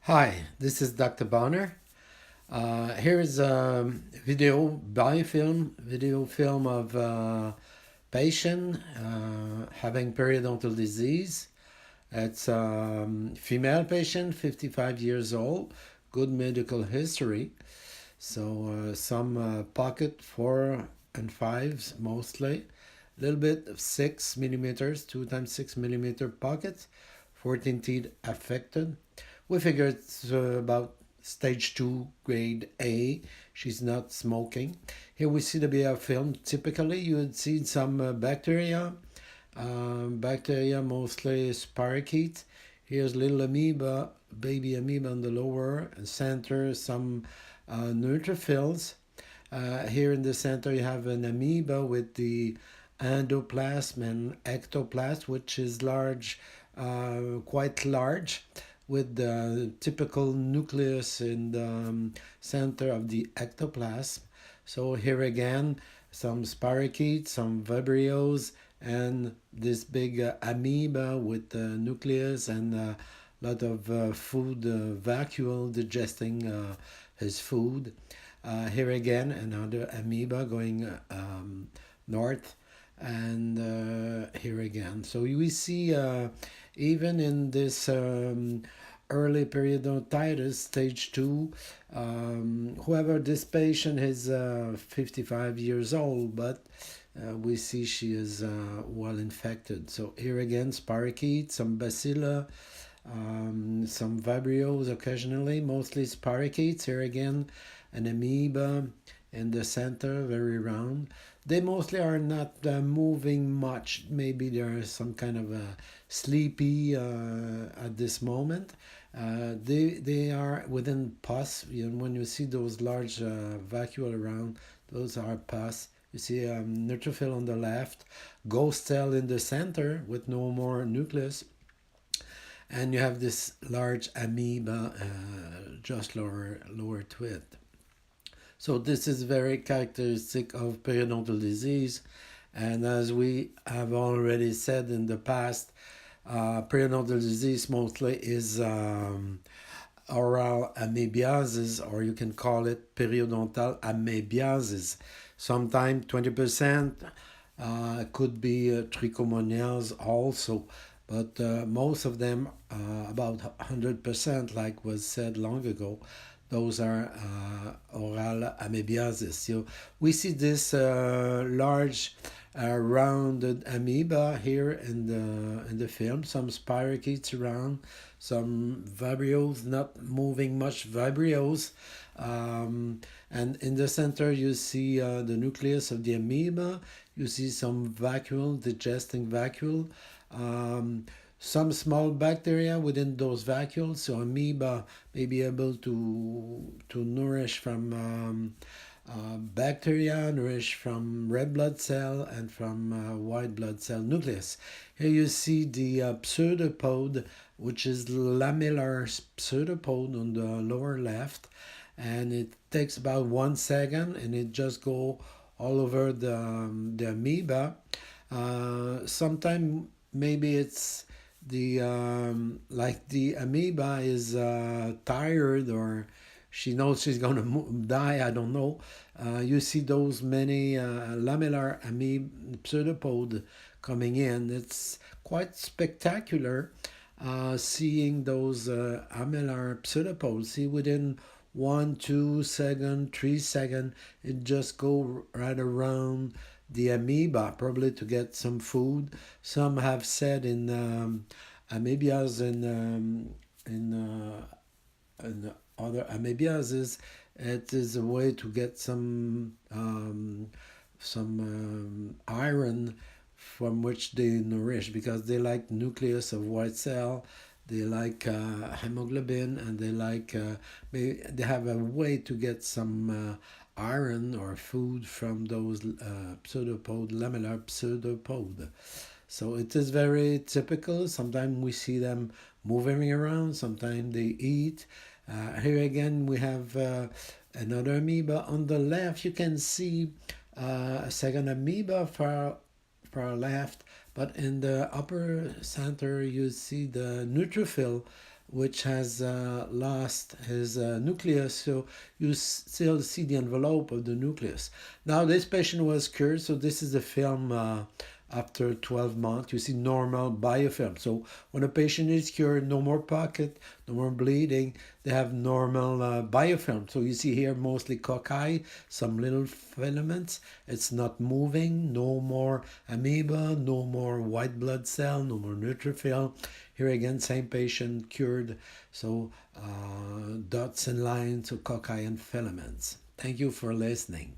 Hi, this is Dr. Bonner. Here is a video film of a patient having periodontal disease. It's a female patient, 55 years old, good medical history. So some pocket 4 and 5s mostly, a little bit of 6 millimeters, 2 times 6 millimeter pockets, 14 teeth affected. We figure it's about stage 2, grade A. She's not smoking. Here we see the biofilm. Typically, you would see some bacteria, mostly spirochetes. Here's little amoeba, baby amoeba on the lower center, some neutrophils. Here in the center, you have an amoeba with the endoplasm and ectoplasm, which is large, quite large, with the typical nucleus in the center of the ectoplasm. So here again, some spirochetes, some vibrios, and this big amoeba with the nucleus and a lot of food vacuole digesting his food. Here again, another amoeba going north, and here again. So we see even in this early periodontitis, stage 2, whoever this patient is 55 years old, but we see she is well infected. So here again, spirochetes, some bacilla, some vibrios occasionally, mostly spirochetes. Here again, an amoeba in the center, very round. They mostly are not moving much. Maybe there is some kind of sleepy at this moment. They are within pus. When you see those large vacuole around, those are pus. You see neutrophil on the left, ghost cell in the center with no more nucleus, and you have this large amoeba just lower to it. So this is very characteristic of periodontal disease, and as we have already said in the past, periodontal disease mostly is oral amebiasis, or you can call it periodontal amebiasis. Sometimes 20% could be trichomonias also, but most of them, about 100%, like was said long ago, those are oral amebiasis. So we see this large rounded amoeba here in the film. Some spirochetes around, some vibrios, not moving much vibrios. And in the center, you see the nucleus of the amoeba. You see some vacuole, digesting vacuole. Some small bacteria within those vacuoles. So amoeba may be able to nourish from bacteria, nourish from red blood cell and from white blood cell nucleus. Here you see the pseudopode, which is lamellar pseudopode on the lower left, and it takes about 1 second, and it just go all over the amoeba. Sometimes maybe it's the like the amoeba is tired, or she knows she's going to die, I don't know. You see those many lamellar amoeba pseudopode coming in. It's quite spectacular seeing those lamellar pseudopodes. See, within 1, 2 second, 3 second, it just go right around the amoeba, probably to get some food. Some have said in amoebias in other amoebiasis, it is a way to get some iron from which they nourish, because they like nucleus of white cell, they like hemoglobin, and they have a way to get some iron or food from those pseudopode, lamellar pseudopode. So it is very typical. Sometimes we see them moving around, sometimes they eat. Here again we have another amoeba. On the left you can see a second amoeba far left, but in the upper center you see the neutrophil which has lost his nucleus, so you still see the envelope of the nucleus. Now this patient was cured, so this is the film after 12 months. You see normal biofilm. So when a patient is cured, no more pocket, no more bleeding, they have normal biofilm. So you see here mostly cocci, some little filaments. It's not moving, no more amoeba, no more white blood cell, no more neutrophil. Here again, same patient cured, so dots and lines, so cocci and filaments. Thank you for listening.